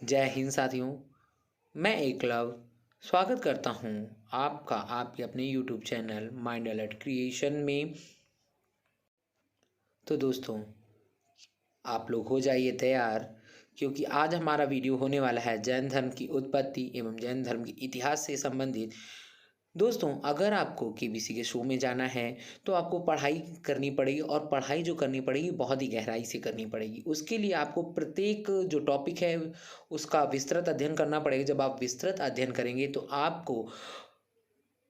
जय हिंद साथियों। मैं एकलव स्वागत करता हूं आपका आपके अपने YouTube channel mind alert creation में। तो दोस्तों, आप लोग हो जाइए तैयार, क्योंकि आज हमारा वीडियो होने वाला है जैन धर्म की उत्पत्ति एवं जैन धर्म के इतिहास से संबंधित। दोस्तों, अगर आपको केबीसी के शो में जाना है तो आपको पढ़ाई करनी पड़ेगी, और पढ़ाई जो करनी पड़ेगी बहुत ही गहराई से करनी पड़ेगी। उसके लिए आपको प्रत्येक जो टॉपिक है उसका विस्तृत अध्ययन करना पड़ेगा। जब आप विस्तृत अध्ययन करेंगे तो आपको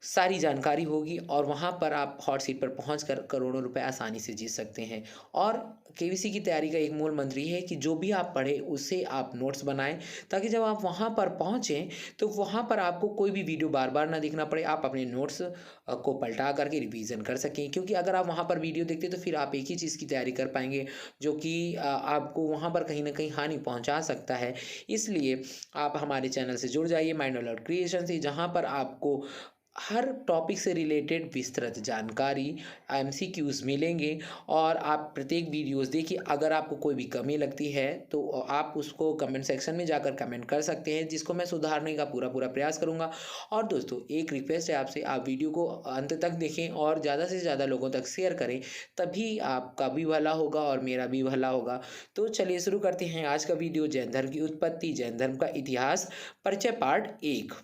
सारी जानकारी होगी, और वहाँ पर आप हॉट सीट पर पहुँच कर करोड़ों रुपए आसानी से जीत सकते हैं। और केबीसी की तैयारी का एक मूल मंत्र ये है कि जो भी आप पढ़ें उससे आप नोट्स बनाएं, ताकि जब आप वहाँ पर पहुँचें तो वहाँ पर आपको कोई भी वीडियो बार बार ना देखना पड़े। आप अपने नोट्स को पलटा करके रिवीजन कर सकें, क्योंकि अगर आप वहाँ पर वीडियो देखते तो फिर आप एक ही चीज़ की तैयारी कर पाएंगे, जो कि आपको वहाँ पर कहीं ना कहीं हानि पहुँचा सकता है। इसलिए आप हमारे चैनल से जुड़ जाइए माइंड अलर्ट क्रिएशन से, जहाँ पर आपको हर टॉपिक से रिलेटेड विस्तृत जानकारी, एमसीक्यूज मिलेंगे। और आप प्रत्येक वीडियोस देखिए। अगर आपको कोई भी कमी लगती है तो आप उसको कमेंट सेक्शन में जाकर कमेंट कर सकते हैं, जिसको मैं सुधारने का पूरा पूरा प्रयास करूंगा। और दोस्तों, एक रिक्वेस्ट है आपसे, आप वीडियो को अंत तक देखें और ज़्यादा से ज़्यादा लोगों तक शेयर करें, तभी आपका भी भला होगा और मेरा भी भला होगा। तो चलिए शुरू करते हैं आज का वीडियो। जैन धर्म की उत्पत्ति, जैन धर्म का इतिहास, परिचय पार्ट 1।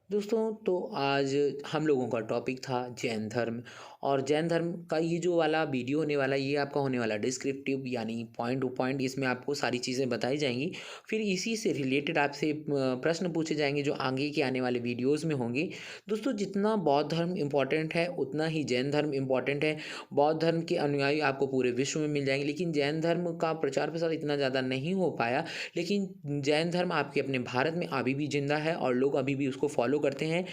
दोस्तों, तो आज हम लोगों का टॉपिक था जैन धर्म। और जैन धर्म का ये जो वाला वीडियो होने वाला, ये आपका होने वाला डिस्क्रिप्टिव, यानी पॉइंट टू पॉइंट। इसमें आपको सारी चीज़ें बताई जाएंगी। फिर इसी से रिलेटेड आपसे प्रश्न पूछे जाएंगे, जो आगे के आने वाले वीडियोज़ में होंगे। दोस्तों, जितना बौद्ध धर्म इम्पॉर्टेंट है उतना ही जैन धर्म इम्पॉर्टेंट है। बौद्ध धर्म के अनुयायी आपको पूरे विश्व में मिल जाएंगे, लेकिन जैन धर्म का प्रचार प्रसार इतना ज़्यादा नहीं हो पाया। लेकिन जैन धर्म आपके अपने भारत में अभी भी जिंदा है और लोग अभी भी उसको फॉलो करते हैं।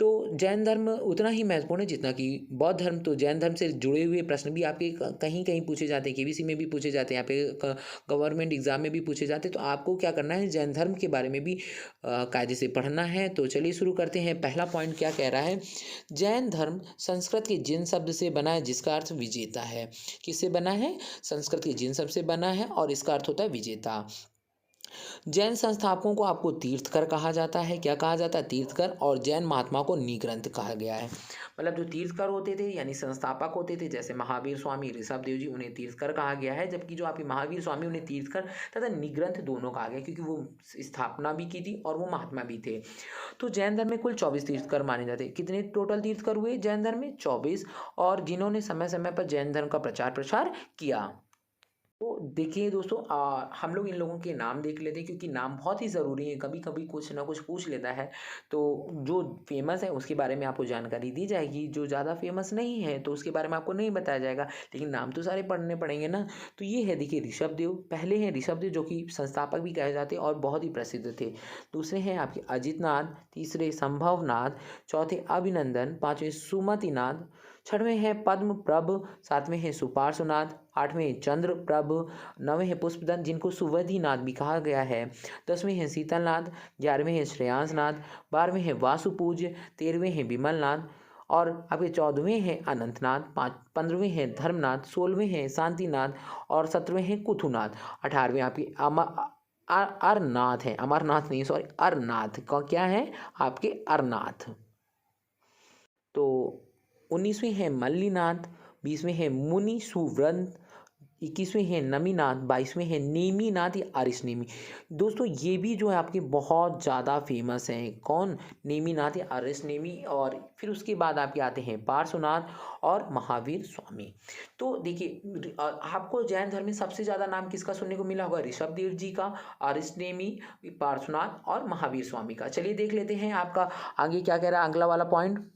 तो जैन धर्म उतना ही महत्वपूर्ण है जितना कि बौद्ध धर्म। तो जैन धर्म से जुड़े हुए प्रश्न भी आपके कहीं कहीं पूछे जाते हैं, केबीसी में भी पूछे जाते हैं, यहाँ पे गवर्नमेंट एग्जाम में भी पूछे जाते हैं। तो आपको क्या करना है, जैन धर्म के बारे में भी कायदे से पढ़ना है। तो चलिए शुरू करते हैं। पहला पॉइंट क्या कह रहा है, जैन धर्म संस्कृत के जिन शब्द से बना है जिसका अर्थ विजेता है। किससे बना है, संस्कृत के जिन शब्द से बना है और इसका अर्थ होता है विजेता। जैन संस्थापकों को आपको तीर्थकर कहा जाता है। क्या कहा जाता है, तीर्थकर। और जैन महात्मा को निग्रंथ कहा गया है। मतलब जो तीर्थकर होते थे यानी संस्थापक होते थे, जैसे महावीर स्वामी, ऋषभ देव जी, उन्हें तीर्थकर कहा गया है। जबकि जो आपके महावीर स्वामी, उन्हें तीर्थकर तथा निग्रंथ दोनों कहा गया, क्योंकि वो स्थापना भी की थी और वो महात्मा भी थे। तो जैन धर्म में कुल 24 तीर्थकर माने जाते हैं। कितने टोटल तीर्थकर हुए जैन धर्म में, 24। और जिन्होंने समय समय पर जैन धर्म का प्रचार प्रसार किया। तो देखिए दोस्तों, हम लोग इन लोगों के नाम देख लेते हैं, क्योंकि नाम बहुत ही ज़रूरी है। कभी कभी कुछ ना कुछ पूछ लेता है, तो जो फेमस है उसके बारे में आपको जानकारी दी जाएगी, जो ज़्यादा फेमस नहीं है तो उसके बारे में आपको नहीं बताया जाएगा। लेकिन नाम तो सारे पढ़ने पड़ेंगे ना। तो ये है, देखिए, ऋषभ देव पहले हैं। ऋषभ देव जो कि संस्थापक भी कहे जाते हैं और बहुत ही प्रसिद्ध थे। दूसरे हैं आपके अजितनाथ, तीसरे संभवनाथ, चौथे अभिनंदन, पाँचवें सुमतिनाथ, छठवें हैं पद्म प्रभ, सातवें हैं सुपार्श्वनाथ, आठवें हैं चंद्र प्रभ, नवें हैं पुष्पदंत जिनको सुवधिनाथ भी कहा गया है, 10वें हैं शीतलनाथ, 11वें हैं श्रेयांसनाथ, 12वें हैं वासुपूज्य, 13वें हैं विमलनाथ, और आपके 14वें हैं अनंतनाथ, 15वें हैं धर्मनाथ, 16वें हैं शांतिनाथ, और 17वें हैं कुथुनाथ, 18वें आपके अरनाथ हैं। अमरनाथ नहीं, सॉरी, अरनाथ का क्या है, आपके अरनाथ। तो 19वें हैं मल्लीनाथ, 20वें हैं मुनि सुव्रत, 21वें हैं नमीनाथ, 22वें हैं नेमीनाथ या अरिशनेमी। दोस्तों, ये भी जो है आपके बहुत ज़्यादा फेमस हैं। कौन, नेमीनाथ या अरिशनेमी। और फिर उसके बाद आपके आते हैं पार्श्वनाथ और महावीर स्वामी। तो देखिए, आपको जैन धर्म में सबसे ज़्यादा नाम किसका सुनने को मिला होगा, ऋषभ देव जी का, अरिशनेमी, पार्श्वनाथ और महावीर स्वामी का। चलिए देख लेते हैं आपका आगे क्या कह रहा है अगला वाला पॉइंट।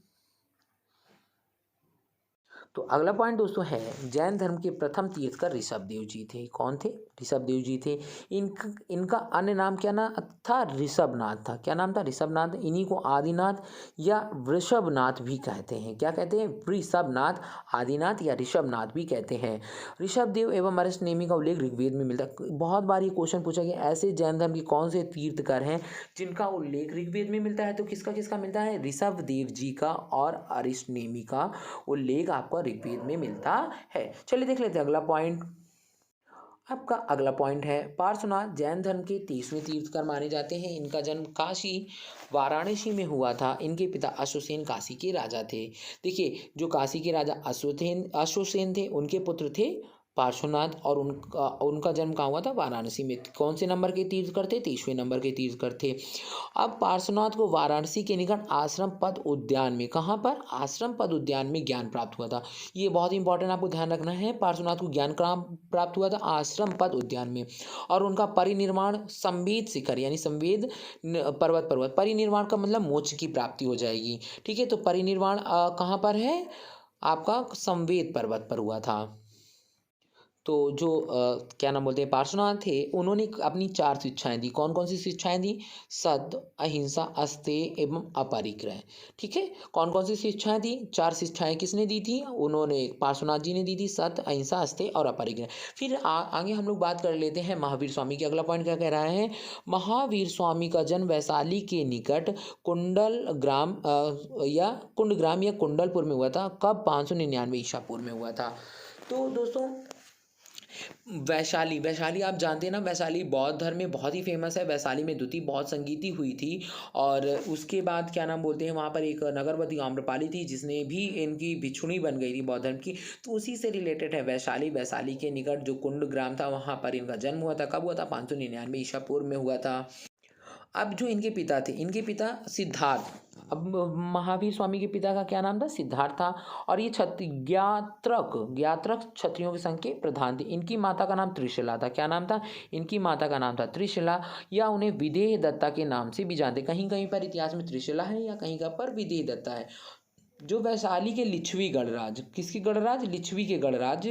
तो अगला पॉइंट दोस्तों है, जैन धर्म के प्रथम तीर्थकर ऋषभ देव जी थे। कौन थे, ऋषभ देव जी थे। इनका अन्य नाम क्या नाम था, ऋषभनाथ था। क्या नाम था, ऋषभनाथ। इन्हीं को आदिनाथ या वृषभनाथ भी कहते हैं। क्या कहते हैं, वृषभनाथ, आदिनाथ या ऋषभनाथ भी कहते हैं। ऋषभ देव एवं अरिष्टनेमी का उल्लेख ऋग्वेद में मिलता है। बहुत बार ये क्वेश्चन पूछा गया, ऐसे जैन धर्म के कौन से तीर्थकर हैं जिनका उल्लेख ऋग्वेद में मिलता है। तो किसका किसका मिलता है, ऋषभ देव जी का और अरिष्टनेमी का उल्लेख आपको ऋग्वेद में मिलता है। चलिए देख लेते हैं अगला पॉइंट। आपका अगला पॉइंट है पार्श्वनाथ जैन धर्म के 30वें तीर्थकर माने जाते हैं। इनका जन्म काशी वाराणसी में हुआ था। इनके पिता अश्वसेन काशी के राजा थे। देखिए जो काशी के राजा अश्वसेन अश्वसेन थे उनके पुत्र थे पार्श्वनाथ, और उनका उनका जन्म कहाँ हुआ था? वाराणसी में। कौन से नंबर के तीर्थकर थे? 30वें नंबर के तीर्थकर थे। अब पार्श्वनाथ को वाराणसी के निकट आश्रम पद उद्यान में, कहाँ पर? आश्रम पद उद्यान में ज्ञान प्राप्त हुआ था। ये बहुत इंपॉर्टेंट आपको ध्यान रखना है। पार्श्वनाथ को ज्ञान कहाँ प्राप्त हुआ था? आश्रम पद उद्यान में। और उनका परिनिर्वाण संवेद शिखर यानी संवेद पर्वत परिनिर्वाण का मतलब मोक्ष की प्राप्ति हो जाएगी। ठीक है, तो परिनिर्वाण कहाँ पर है? आपका संवेद पर्वत पर हुआ था। तो जो क्या नाम बोलते हैं पार्श्वनाथ थे, उन्होंने अपनी 4 शिक्षाएं दी। कौन कौन सी शिक्षाएं दी? सत्य, अहिंसा, अस्तेय एवं अपरिग्रह। ठीक है, कौन कौन सी शिक्षाएं दी? 4 शिक्षाएं किसने दी थी? उन्होंने, पार्श्वनाथ जी ने दी थी। सत्य, अहिंसा, अस्तेय और अपरिग्रह। फिर आगे हम लोग बात कर लेते हैं महावीर स्वामी की। अगला पॉइंट क्या कह रहा है? महावीर स्वामी का जन्म वैशाली के निकट कुंडग्राम या कुंडलपुर में हुआ था। कब? 599 ईसा पूर्व में हुआ था। तो दोस्तों वैशाली आप जानते हैं ना, वैशाली बौद्ध धर्म में बहुत ही फेमस है। वैशाली में द्वितीय बौद्ध संगीति हुई थी, और उसके बाद क्या नाम बोलते हैं वहाँ पर एक नगरवती आम्रपाली थी जिसने भी इनकी भिक्षुणी बन गई थी बौद्ध धर्म की। तो उसी से रिलेटेड है वैशाली के निकट जो कुंड ग्राम था वहाँ पर इनका जन्म हुआ था। कब हुआ था? 599 ईसा पूर्व में हुआ था। अब जो इनके पिता थे, इनके पिता सिद्धार्थ। अब महावीर स्वामी के पिता का क्या नाम था? सिद्धार्थ था। और ये ज्ञात्रक क्षत्रियों के संघ के प्रधान थे। इनकी माता का नाम त्रिशला था। क्या नाम था? इनकी माता का नाम था त्रिशला, या उन्हें विदेह दत्ता के नाम से भी जानते। कहीं कहीं पर इतिहास में त्रिशला है या कहीं का पर विदेह दत्ता है। जो वैशाली के लिच्छवी गणराज, किसकी गणराज? लिच्छवी के गणराज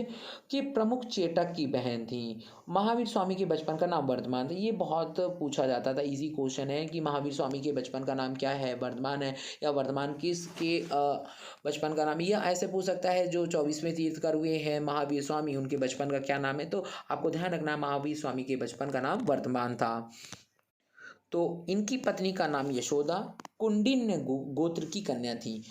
के प्रमुख चेटक की बहन थी। महावीर स्वामी के बचपन का नाम वर्धमान था। ये बहुत पूछा जाता था, इजी क्वेश्चन है कि महावीर स्वामी के बचपन का नाम क्या है? वर्धमान है, या वर्धमान किसके बचपन का नाम? यह ऐसे पूछ सकता है। जो 24वें तीर्थकर हुए हैं महावीर स्वामी, उनके बचपन का क्या नाम है? तो आपको ध्यान रखना, महावीर स्वामी के बचपन का नाम वर्धमान था। तो इनकी पत्नी का नाम यशोदा कुंडिन्य गोत्र की कन्या थी।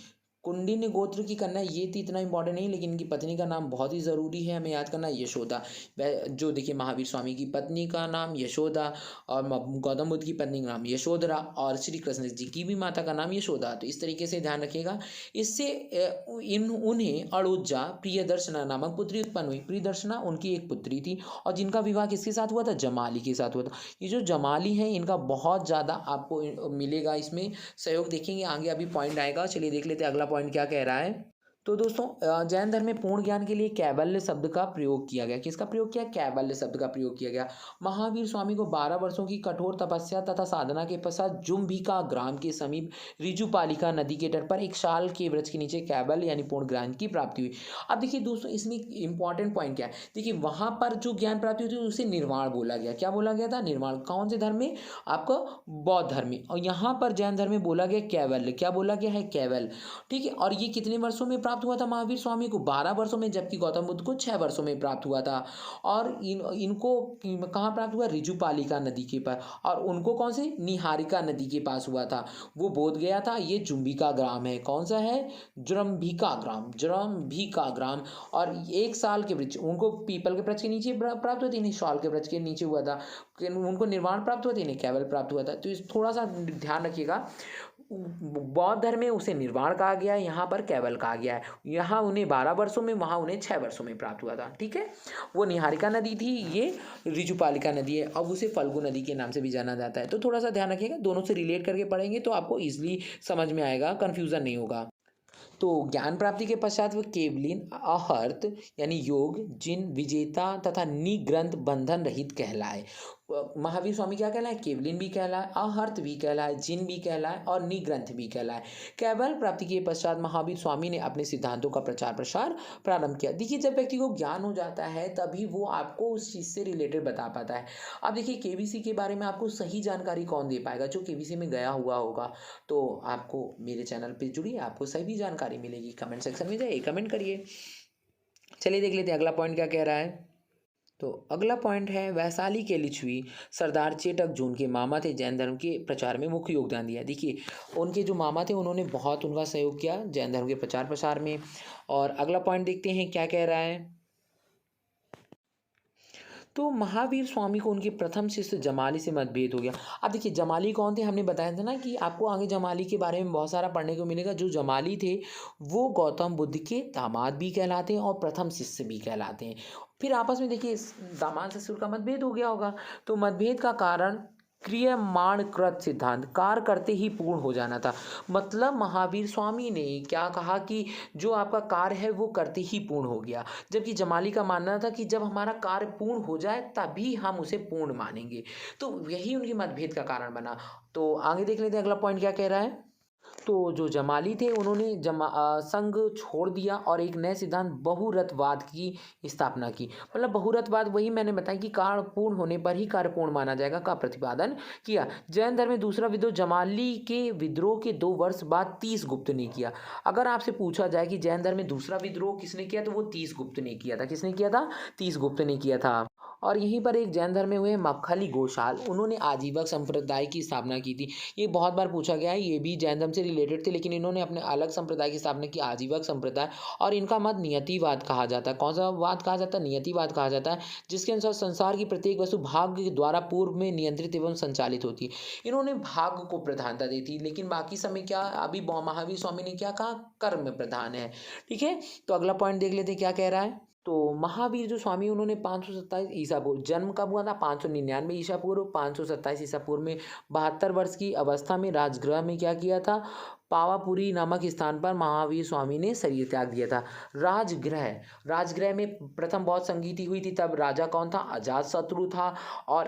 कुंडिन्य गोत्र की कन्या, ये तो इतना इंपॉर्टेंट नहीं, लेकिन इनकी पत्नी का नाम बहुत ही ज़रूरी है हमें याद करना, यशोदा। जो देखिए महावीर स्वामी की पत्नी का नाम यशोदा, और गौतम बुद्ध की पत्नी का नाम यशोधरा, और श्री कृष्ण जी की भी माता का नाम यशोदा। तो इस तरीके से ध्यान रखिएगा। इससे उन्हें अड़ुज्जा प्रियदर्शना नामक पुत्री उत्पन्न हुई। प्रियदर्शना उनकी एक पुत्री थी, और जिनका विवाह किसके साथ हुआ था? जमाली के साथ हुआ था। ये जो जमाली है इनका बहुत ज़्यादा आपको मिलेगा इसमें सहयोग, देखेंगे आगे अभी पॉइंट आएगा। चलिए देख लेते हैं अगला पॉइंट क्या कह रहा है। तो दोस्तों जैन धर्म में पूर्ण ज्ञान के लिए कैवल्य शब्द का प्रयोग किया गया। किसका प्रयोग किया? कैवल्य शब्द का प्रयोग किया गया। महावीर स्वामी को 12 वर्षों की कठोर तपस्या तथा साधना के पश्चात जुम्बिका ग्राम के समीप ऋजुपालिका नदी के तट पर एक शाल के वृक्ष के नीचे कैवल्य यानी पूर्ण ज्ञान की प्राप्ति हुई। अब देखिए दोस्तों इसमें इंपॉर्टेंट पॉइंट क्या है? देखिए वहां पर जो ज्ञान प्राप्ति हुई थी उसे निर्वाण बोला गया। क्या बोला गया था? निर्वाण। कौन से धर्म में? आपको बौद्ध धर्म में। और यहाँ पर जैन धर्म में बोला गया कैवल्य। क्या बोला गया है? कैवल्य। ठीक है, और ये कितने वर्षों में प्राप्त हुआ था महावीर स्वामी को? 12 वर्षों में, जबकि गौतम बुद्ध को 6 वर्षों में प्राप्त हुआ था। और इनको कहाँ प्राप्त हुआ? ऋजुपालिका नदी के पर। और उनको कौन से? निहारिका नदी के पास हुआ था। वो बोध गया था। ये जुम्बिका ग्राम है। कौन सा है? जुरम्भिका ग्राम, जुरम्भिका ग्राम। और 1 साल के वृक्ष उनको पीपल के वृक्ष के नीचे प्राप्त हुआ था, इन्हें शाल के वृक्ष के नीचे हुआ था। उनको निर्वाण प्राप्त हुआ था, इन्हें कैवल्य प्राप्त हुआ था। तो इस थोड़ा सा ध्यान रखिएगा। बौद्ध धर्म में उसे निर्वाण कहा गया है, यहाँ पर कैवल्य कहा गया है। यहाँ उन्हें 12 वर्षों में, वहाँ उन्हें 6 वर्षों में प्राप्त हुआ था। ठीक है, वो निहारिका नदी थी, ये ऋजुपालिका नदी है। अब उसे फल्गु नदी के नाम से भी जाना जाता है। तो थोड़ा सा ध्यान रखिएगा, दोनों से रिलेट करके पढ़ेंगे तो आपको ईजिली समझ में आएगा, कन्फ्यूज़न नहीं होगा। तो ज्ञान प्राप्ति के पश्चात वह केवलिन आहर्त यानी योग जिन विजेता तथा निग्रंथ बंधन रहित कहलाए। महावीर स्वामी क्या कहलाए? केवलिन भी कहलाए, आहर्त भी कहलाए, जिन भी कहलाए, और निग्रंथ भी कहलाए। कैवल्य प्राप्ति के पश्चात महावीर स्वामी ने अपने सिद्धांतों का प्रचार प्रसार प्रारंभ किया। देखिए जब व्यक्ति को ज्ञान हो जाता है तभी वो आपको उस चीज़ से रिलेटेड बता पाता है। अब देखिए केबीसी के बारे में आपको सही जानकारी कौन दे पाएगा? जो केबीसी में गया हुआ होगा। तो आपको मेरे चैनल पर जुड़िए, आपको सही भी जानकारी मिलेगी। कमेंट सेक्शन में जाइए, कमेंट करिए। चलिए देख लेते हैं अगला पॉइंट क्या कह रहा है। तो अगला पॉइंट है वैशाली के लिच्छवी सरदार चेटक जो उनके मामा थे, जैन धर्म के प्रचार में मुख्य योगदान दिया। देखिए उनके जो मामा थे उन्होंने बहुत उनका सहयोग किया जैन धर्म के प्रचार प्रसार में। और अगला पॉइंट देखते हैं क्या कह रहा है। तो महावीर स्वामी को उनके प्रथम शिष्य जमाली से मतभेद हो गया। अब देखिए जमाली कौन थे, हमने बताया था ना कि आपको आगे जमाली के बारे में बहुत सारा पढ़ने को मिलेगा। जो जमाली थे वो गौतम बुद्ध के दामाद भी कहलाते हैं और प्रथम शिष्य भी कहलाते हैं। फिर आपस में देखिए दामाद ससुर का मतभेद हो गया होगा, तो मतभेद का कारण क्रियमाण कृत सिद्धांत, कार्य करते ही पूर्ण हो जाना था। मतलब महावीर स्वामी ने क्या कहा कि जो आपका कार्य है वो करते ही पूर्ण हो गया, जबकि जमाली का मानना था कि जब हमारा कार्य पूर्ण हो जाए तभी हम उसे पूर्ण मानेंगे। तो यही उनकी मतभेद का कारण बना। तो आगे देख लेते हैं अगला पॉइंट क्या कह रहा है। तो जो जमाली थे उन्होंने संघ छोड़ दिया और एक नए सिद्धांत बहुरतवाद की स्थापना की। मतलब बहुरतवाद वही मैंने बताया कि कार्य पूर्ण होने पर ही कार्य पूर्ण माना जाएगा का प्रतिपादन किया। जैन धर्म में दूसरा विद्रोह जमाली के विद्रोह के 2 वर्ष बाद तीस गुप्त ने किया। अगर आपसे पूछा जाए कि जैन धर्म में दूसरा विद्रोह किसने किया, तो वो तीस गुप्त ने किया था। किसने किया था? तीस गुप्त ने किया था। और यहीं पर एक जैन धर्म में हुए मक्खली गोशाल, उन्होंने आजीवक संप्रदाय की स्थापना की थी। ये बहुत बार पूछा गया है, ये भी जैन धर्म से रिलेटेड थे, लेकिन इन्होंने अपने अलग संप्रदाय की स्थापना की, आजीवक संप्रदाय। और इनका मत नियतिवाद कहा जाता है। कौन सा वाद कहा जाता है? नियतिवाद कहा जाता है, जिसके अनुसार संसार की प्रत्येक वस्तु भाग्य के द्वारा पूर्व में नियंत्रित एवं संचालित होती है। इन्होंने भाग्य को प्रधानता दी थी, लेकिन बाकी समय क्या अभी महावीर स्वामी ने क्या कहा? कर्म प्रधान है। ठीक है, तो अगला पॉइंट देख लेते हैं क्या कह रहा है। तो महावीर जो स्वामी उन्होंने 527 ईसा पूर्व, जन्म कब हुआ था? 599 ईसा पूर्व। 527 ईसा पूर्व में 72 वर्ष की अवस्था में राजगृह में क्या किया था? पावापुरी नामक स्थान पर महावीर स्वामी ने शरीर त्याग दिया था। राजगृह, राजगृह में प्रथम बौद्ध संगीति हुई थी। तब राजा कौन था? अजातशत्रु था। और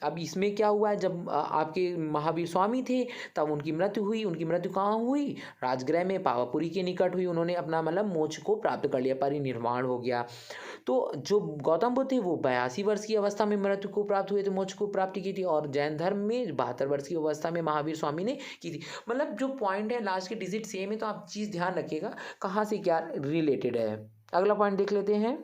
अब इसमें क्या हुआ है, जब आपके महावीर स्वामी थे तब उनकी मृत्यु हुई। उनकी मृत्यु कहाँ हुई? राजगृह में पावापुरी के निकट हुई। उन्होंने अपना मतलब मोक्ष को प्राप्त कर लिया, परिनिर्वाण हो गया। तो जो गौतम बुद्ध थे वो 82 वर्ष की अवस्था में मृत्यु को प्राप्त हुए थे, मोक्ष को प्राप्ति की थी। और जैन धर्म में 72 वर्ष की अवस्था में महावीर स्वामी ने की थी। मतलब जो पॉइंट है लास्ट के डिजिट सेम है, तो आप चीज़ ध्यान रखिएगा कहाँ से क्या रिलेटेड है। अगला पॉइंट देख लेते हैं।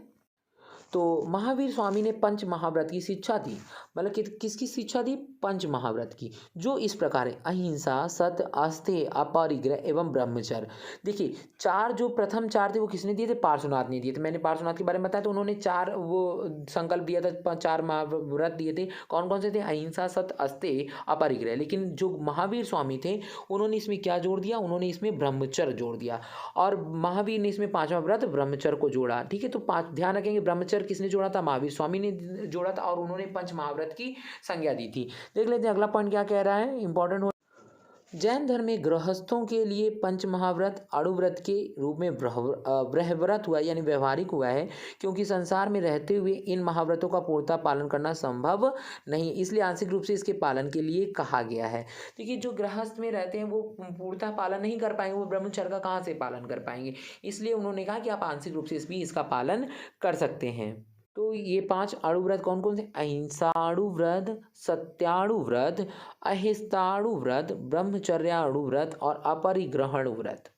तो महावीर स्वामी ने पंच महाव्रत की शिक्षा दी। मतलब किसकी शिक्षा दी? पंच महाव्रत की, जो इस प्रकार है: अहिंसा, सत्य, आस्तेय, अपरिग्रह एवं ब्रह्मचर्य। देखिए चार, जो प्रथम चार थे वो किसने दिए थे? पार्श्वनाथ ने दिए थे। मैंने पार्श्वनाथ के बारे में बताया, तो उन्होंने चार वो संकल्प दिया था, चार महाव्रत दिए थे। कौन कौन से थे? अहिंसा, सत्य, आस्तेय, अपरिग्रह। लेकिन जो महावीर स्वामी थे उन्होंने इसमें क्या जोड़ दिया? उन्होंने इसमें ब्रह्मचर्य जोड़ दिया। और महावीर ने इसमें पांचवा व्रत ब्रह्मचर्य को जोड़ा। ठीक है, तो पांच ध्यान रखेंगे, ब्रह्मचर्य किसने जोड़ा था? महावीर स्वामी ने जोड़ा था, और उन्होंने पंच महाव्रत की संज्ञा दी थी। देख लेते हैं अगला पॉइंट क्या कह रहा है, इंपॉर्टेंट हो। जैन धर्म में गृहस्थों के लिए पंच महाव्रत अणुव्रत के रूप में ब्रह्मव्रत हुआ, यानी व्यवहारिक हुआ है, क्योंकि संसार में रहते हुए इन महाव्रतों का पूर्णतः पालन करना संभव नहीं, इसलिए आंशिक रूप से इसके पालन के लिए कहा गया है। देखिए जो गृहस्थ में रहते हैं वो पूर्णतः पालन नहीं कर पाएंगे, वो ब्रह्मचर्य का कहाँ से पालन कर पाएंगे, इसलिए उन्होंने कहा कि आप आंशिक रूप से भी इसका पालन कर सकते हैं। तो ये 5 अणुव्रत कौन कौन से? अहिंसाणुव्रत, सत्याणुव्रत, अहिंसाणुव्रत, ब्रह्मचर्याणुव्रत और अपरिग्रहणुव्रत।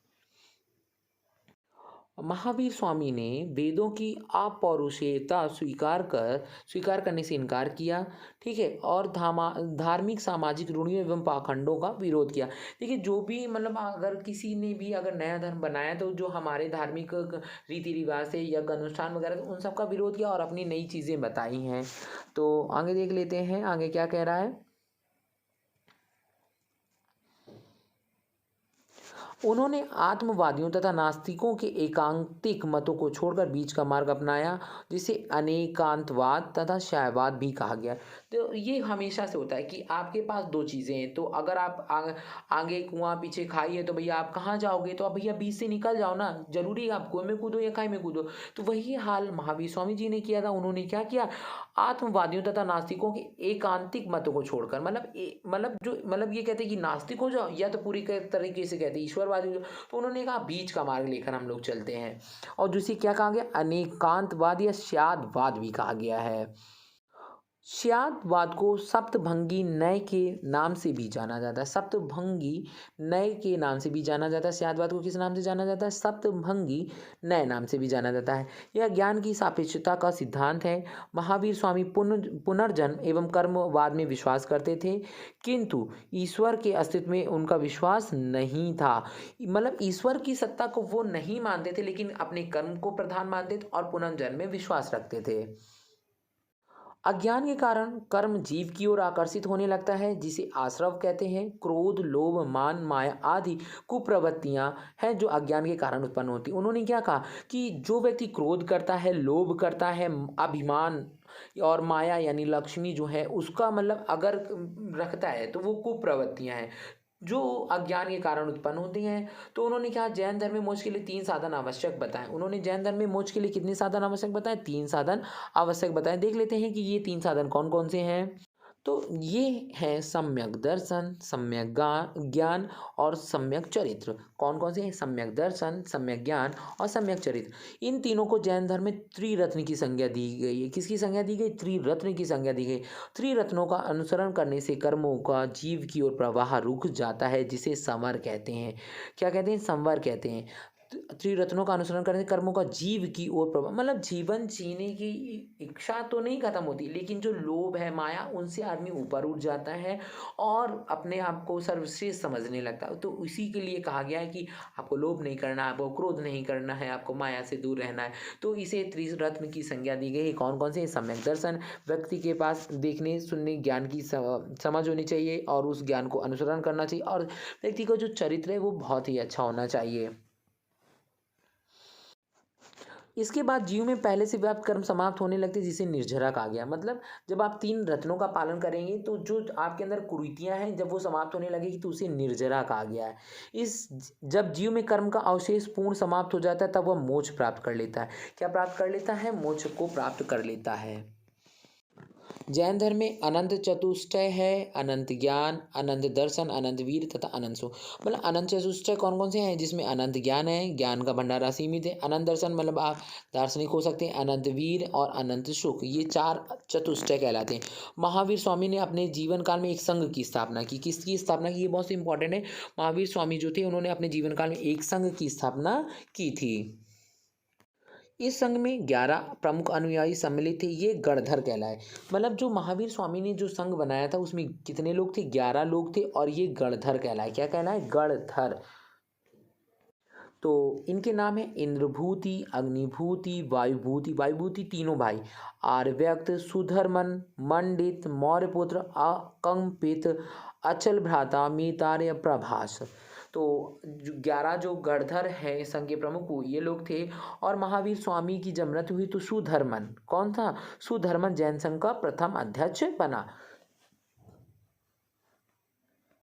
महावीर स्वामी ने वेदों की अपौरुषेयता स्वीकार करने से इनकार किया। ठीक है, और धार्मिक सामाजिक रूढ़ियों एवं पाखंडों का विरोध किया। देखिए जो भी मतलब अगर किसी ने भी अगर नया धर्म बनाया तो जो हमारे धार्मिक रीति रिवाज से यज्ञ अनुष्ठान वगैरह उन सब का विरोध किया और अपनी नई चीज़ें बताई हैं। तो आगे देख लेते हैं आगे क्या कह रहा है। उन्होंने आत्मवादियों तथा नास्तिकों के एकांतिक मतों को छोड़कर बीच का मार्ग अपनाया, जिसे अनेकांतवाद तथा शैववाद भी कहा गया। तो ये हमेशा से होता है कि आपके पास दो चीज़ें हैं, तो अगर आप आगे कुआं पीछे खाई है तो भैया आप कहाँ जाओगे? तो अब भैया बीच से निकल जाओ ना, जरूरी है आप कुएं में कूदो या खाई में कूदो। तो वही हाल महावीर स्वामी जी ने किया था। उन्होंने क्या किया? आत्मवादियों तथा नास्तिकों के एकांतिक मतों को छोड़कर, मतलब ये कहते हैं कि नास्तिक हो जाओ या तो पूरी तरीके से कहते हैं ईश्वरवादी हो जाओ, तो उन्होंने कहा बीच का मार्ग लेकर हम लोग चलते हैं। और दूसरी क्या कहा गया? अनेकांतवाद या श्यादवाद भी कहा गया है। श्यादवाद को सप्तभंगी नय के नाम से भी जाना जाता है। सप्तभंगी नय के नाम से भी जाना जाता है। श्यादवाद को किस नाम से जाना जाता है? सप्तभंगी नय नाम से भी जाना जाता है। यह ज्ञान की सापेक्षता का सिद्धांत है। महावीर स्वामी पुनर्जन्म एवं कर्मवाद में विश्वास करते थे, किंतु ईश्वर के अस्तित्व में उनका विश्वास नहीं था। मतलब ईश्वर की सत्ता को वो नहीं मानते थे, लेकिन अपने कर्म को प्रधान मानते थे और पुनर्जन्म में विश्वास रखते थे। अज्ञान के कारण कर्म जीव की ओर आकर्षित होने लगता है, जिसे आश्रव कहते हैं। क्रोध, लोभ, मान, माया आदि कुप्रवृत्तियां हैं जो अज्ञान के कारण उत्पन्न होती। उन्होंने क्या कहा कि जो व्यक्ति क्रोध करता है, लोभ करता है, अभिमान और माया यानी लक्ष्मी जो है उसका मतलब अगर रखता है तो वो कुप्रवृत्तियां हैं जो अज्ञान के कारण उत्पन्न होती हैं। तो उन्होंने कहा जैन धर्म में मोक्ष के लिए 3 साधन आवश्यक बताएं। उन्होंने जैन धर्म में मोक्ष के लिए कितने साधन आवश्यक बताएं? 3 साधन आवश्यक बताएं। देख लेते हैं कि ये 3 साधन कौन कौन से हैं। तो ये हैं सम्यक दर्शन, सम्यक ज्ञान और सम्यक चरित्र। कौन कौन से हैं? सम्यक दर्शन, सम्यक ज्ञान और सम्यक चरित्र। इन तीनों को जैन धर्म में त्रिरत्न की संज्ञा दी गई है। किसकी संज्ञा दी गई? त्रिरत्न की संज्ञा दी गई। त्रिरत्नों का अनुसरण करने से कर्मों का जीव की ओर प्रवाह रुक जाता है, जिसे संवर कहते हैं। क्या कहते हैं? संवर कहते हैं। त्रिरत्नों का अनुसरण करने से कर्मों का जीव की ओर प्रभाव, मतलब जीवन जीने की इच्छा तो नहीं खत्म होती, लेकिन जो लोभ है, माया, उनसे आदमी ऊपर उठ जाता है और अपने आप को सर्वश्रेष्ठ समझने लगता है। तो इसी के लिए कहा गया है कि आपको लोभ नहीं करना, आपको क्रोध नहीं करना है, आपको माया से दूर रहना है। तो इसे त्रिरत्न की संज्ञा दी गई है। कौन कौन से? सम्यक दर्शन, व्यक्ति के पास देखने सुनने ज्ञान की समझ होनी चाहिए और उस ज्ञान को अनुसरण करना चाहिए, और व्यक्ति का जो चरित्र है वो बहुत ही अच्छा होना चाहिए। इसके बाद जीव में पहले से व्याप्त कर्म समाप्त होने लगते, जिसे निर्जरा कहा गया। मतलब जब आप 3 रत्नों का पालन करेंगे तो जो आपके अंदर कुरीतियां हैं जब वो समाप्त होने लगेगी तो उसे निर्जरा कहा गया है। इस जब जीव में कर्म का अवशेष पूर्ण समाप्त हो जाता है तब वह मोक्ष प्राप्त कर लेता है। क्या प्राप्त कर लेता है? मोक्ष को प्राप्त कर लेता है। जैन धर्म में अनंत चतुष्टय है, अनंत ज्ञान, अनंत दर्शन, अनंत वीर तथा अनंत सुख। मतलब अनंत चतुष्टय कौन कौन से हैं? जिसमें अनंत ज्ञान है, ज्ञान का भंडार असीमित है। अनंत दर्शन मतलब आप दार्शनिक हो सकते हैं। अनंत वीर और अनंत सुख, ये 4 चतुष्टय कहलाते हैं। महावीर स्वामी ने अपने जीवन काल में एक संघ की स्थापना की। किसकी स्थापना की? ये बहुत इंपॉर्टेंट है। महावीर स्वामी जो थे उन्होंने अपने जीवन काल में एक संघ की स्थापना की थी। इस संघ में 11 प्रमुख अनुयायी सम्मिलित थे। ये गणधर कहलाए। मतलब जो महावीर स्वामी ने जो संघ बनाया था उसमें कितने लोग थे? 11 लोग थे और ये गणधर कहलाए। क्या कहलाए? गणधर। तो इनके नाम है इंद्रभूति, अग्निभूति, वायुभूति। वायुभूति तीनों भाई, आर्यव्यक्त, सुधर्मन, मंडित, मौर्यपुत्र, अकंपित, अचल भ्राता, मितार्य, प्रभास। तो 11 जो गणधर है संघ के प्रमुख वो ये लोग थे। और महावीर स्वामी की जब मृत्यु हुई तो सुधर्मन, कौन था? सुधर्मन जैन संघ का प्रथम अध्यक्ष बना।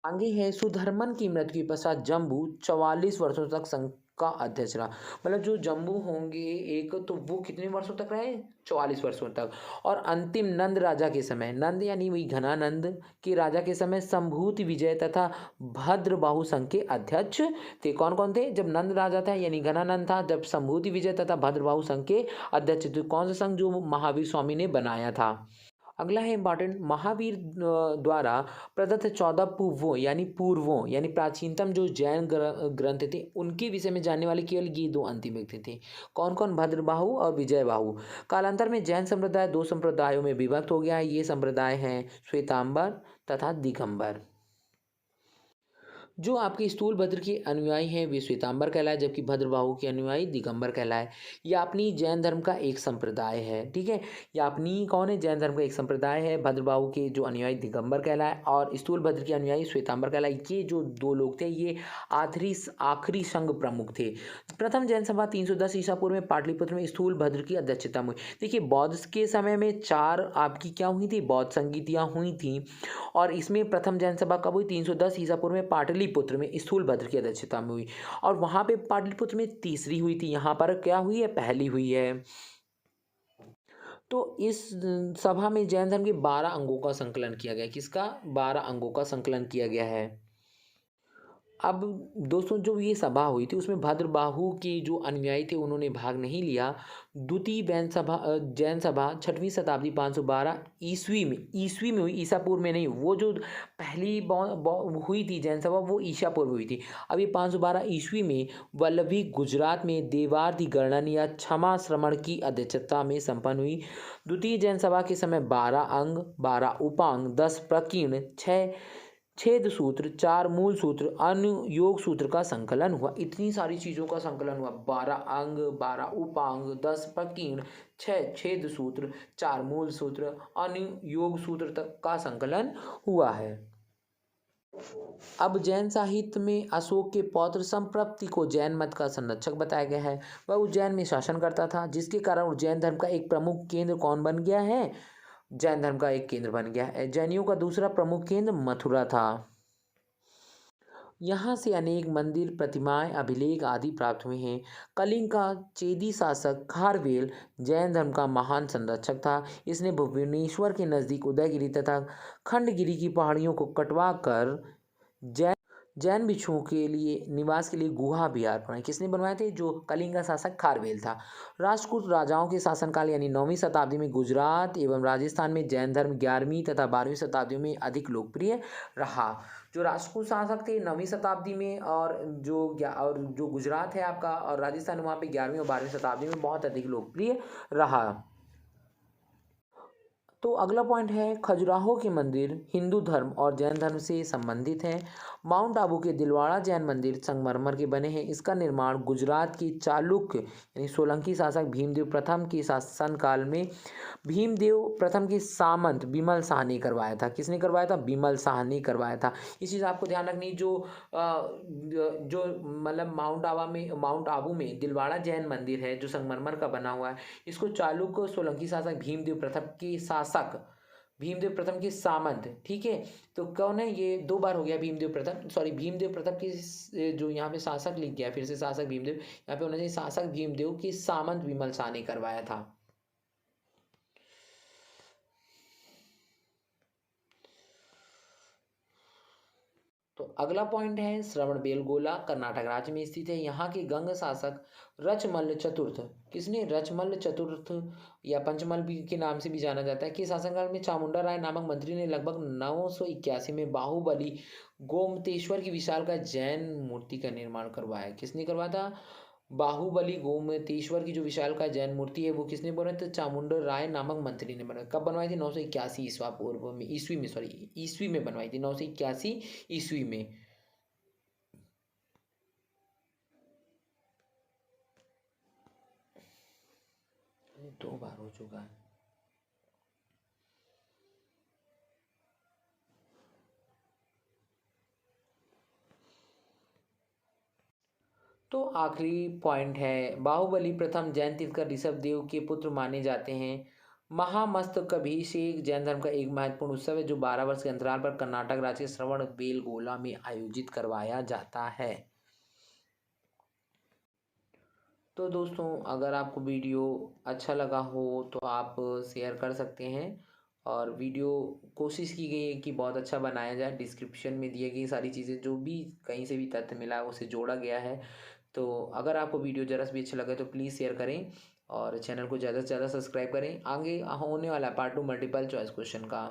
आगे है सुधर्मन की मृत्यु के पश्चात जम्बू 44 वर्षों तक संघ का अध्यक्ष रहा। मतलब जो जम्बू होंगे एक, तो वो कितने वर्षों तक रहे? 44 वर्षों तक। और अंतिम नंद राजा के समय, नंद यानी वही घनानंद के राजा के समय संभूति विजय तथा भद्रबाहु संघ के अध्यक्ष थे। कौन कौन थे? जब नंद राजा था यानी घनानंद था, जब संभूति विजय तथा भद्रबाहु संघ के अध्यक्ष थे। कौन सा संघ? जो महावीर स्वामी ने बनाया था। अगला है इंपॉर्टेंट, महावीर द्वारा प्रदत्त 14 पूर्वों यानी प्राचीनतम जो जैन ग्रंथ थे उनके विषय में जानने वाले केवल ये 2 अंतिम व्यक्ति थे। कौन कौन? भद्रबाहु और विजयबाहु। कालांतर में जैन संप्रदाय 2 संप्रदायों में विभक्त हो गया है। ये संप्रदाय हैं श्वेतांबर तथा दिगंबर। जो आपके स्थूल भद्र के अनुयायी हैं वे श्वेतांबर कहलाए, जबकि भद्रबाहु के अनुयायी दिगंबर कहलाए। यापनी जैन धर्म का एक संप्रदाय है। ठीक है, यापनी कौन है? जैन धर्म का एक संप्रदाय है। भद्रबाहु के जो अनुयायी दिगंबर कहलाए और स्थूल भद्र के अनुयायी श्वेतांबर कहलाए। ये जो 2 लोग थे ये आखिरी संघ प्रमुख थे। प्रथम जैन सभा 310 ईसा पूर्व में पाटलिपुत्र में स्थूल भद्र की अध्यक्षता में हुई। देखिए बौद्ध के समय में 4 आपकी क्या हुई थी? बौद्ध संगीतियाँ हुई थी। और इसमें प्रथम जैन सभा कब हुई? 310 ईसा पूर्व में पाटलिपुत्र में स्थूल भद्र की अध्यक्षता में हुई। और वहां पे पाटलिपुत्र में तीसरी हुई थी, यहाँ पर क्या हुई है? पहली हुई है। तो इस सभा में जैन धर्म के 12 अंगों का संकलन किया गया। किसका? 12 अंगों का संकलन किया गया है। अब दोस्तों जो ये सभा हुई थी उसमें भद्रबाहु के जो अनुयायी थे उन्होंने भाग नहीं लिया। द्वितीय जैन सभा 6वीं शताब्दी 512 ईस्वी में हुई, ईसा पूर्व में नहीं। वो जो पहली हुई थी जैन सभा वो ईसा पूर्व हुई थी। अब ये 512 ईस्वी में वल्लभी गुजरात में देवाधिगणन या क्षमा श्रवण की अध्यक्षता में संपन्न हुई। द्वितीय जैन सभा के समय 12 अंग, 12 उपांग, 10 प्रकीर्ण, 6 छेद सूत्र, चार मूल सूत्र, अनुयोग सूत्र का संकलन हुआ। इतनी सारी चीज़ों का संकलन हुआ। 12 अंग, 12 उपांग, 10 प्रकीर्ण, 6 छेद सूत्र, 4 मूल सूत्र, अनुयोग सूत्र तक का संकलन हुआ है। अब जैन साहित्य में अशोक के पौत्र संप्रप्ति को जैन मत का संरक्षक बताया गया है। वह उज्जैन में शासन करता था, जिसके कारण उज्जैन धर्म का एक प्रमुख केंद्र कौन बन गया है? जैन धर्म का एक केंद्र बन गया है। जैनियों का दूसरा प्रमुख केंद्र मथुरा था। यहाँ से अनेक मंदिर, प्रतिमाएं, अभिलेख आदि प्राप्त हुए हैं। कलिंग का चेदी शासक खारवेल जैन धर्म का महान संरक्षक था। इसने भुवनेश्वर के नज़दीक उदयगिरी तथा खंडगिरी की पहाड़ियों को कटवा कर जैन भिक्षुओं के लिए निवास के लिए गुहा विहार बनाए। किसने बनवाए थे? जो कलिंग का शासक खारवेल था। राष्ट्रकूट राजाओं के शासनकाल यानी 9वीं शताब्दी में गुजरात एवं राजस्थान में जैन धर्म 11वीं तथा 12वीं शताब्दी में अधिक लोकप्रिय रहा। जो राष्ट्रकूट शासक थे 9वीं शताब्दी में, और जो गुजरात है आपका और राजस्थान, वहाँ पे 11वीं और 12वीं शताब्दी में बहुत अधिक लोकप्रिय रहा। तो अगला पॉइंट है, खजुराहो के मंदिर हिंदू धर्म और जैन धर्म से संबंधित हैं। माउंट आबू के दिलवाड़ा जैन मंदिर संगमरमर के बने हैं। इसका निर्माण गुजरात के चालुक्य यानी सोलंकी शासक भीमदेव प्रथम के शासनकाल में भीमदेव प्रथम के सामंत बिमल शाह ने करवाया था। किसने करवाया था? बिमल शाह ने करवाया था। इस चीज़ आपको ध्यान रखनी, जो मतलब माउंट आबू में दिलवाड़ा जैन मंदिर है जो संगमरमर का बना हुआ है, इसको चालुक्य सोलंकी शासक भीमदेव प्रथम के सामंत, ठीक है। तो कौन है ये? 2 बार हो गया भीमदेव प्रथम के जो यहाँ पे शासक लिख गया, फिर से शासक भीमदेव, यहाँ पे होना चाहिए शासक भीमदेव के सामंत विमल शाह ने करवाया था। तो अगला पॉइंट है, श्रवणबेलगोला कर्नाटक राज्य में स्थित है। यहाँ के गंग शासक रचमल्ल चतुर्थ, किसने? रचमल्ल चतुर्थ या पंचमल भी के नाम से भी जाना जाता है, कि शासनकाल में चामुंडा राय नामक मंत्री ने लगभग 981 में बाहुबली गोमतेश्वर की विशाल का जैन मूर्ति का निर्माण करवाया। किसने करवाया था? बाहुबली गोमतेश्वर की जो विशाल का जैन मूर्ति है वो किसने बनाई? तो चामुंडा राय नामक मंत्री ने बनाई। कब बनवाई थी? 981 ईस्वा पूर्व में, ईस्वी में बनवाई थी, 981 ईस्वी में। दो बार हो चुका है। तो आखिरी पॉइंट है, बाहुबली प्रथम जैन तीर्थकर ऋषभ देव के पुत्र माने जाते हैं। महामस्तकाभिषेक जैन धर्म का एक महत्वपूर्ण उत्सव है जो 12 वर्ष के अंतराल पर कर्नाटक राज्य के श्रवणबेलगोला में आयोजित करवाया जाता है। तो दोस्तों, अगर आपको वीडियो अच्छा लगा हो तो आप शेयर कर सकते हैं, और वीडियो कोशिश की गई है कि बहुत अच्छा बनाया जाए। डिस्क्रिप्शन में दिए गई सारी चीज़ें, जो भी कहीं से भी तथ्य मिला है उसे जोड़ा गया है। तो अगर आपको वीडियो ज़रा सा भी अच्छा लगे तो प्लीज़ शेयर करें और चैनल को ज़्यादा से ज़्यादा सब्सक्राइब करें। आगे होने वाला पार्ट 2 मल्टीपल चॉइस क्वेश्चन का।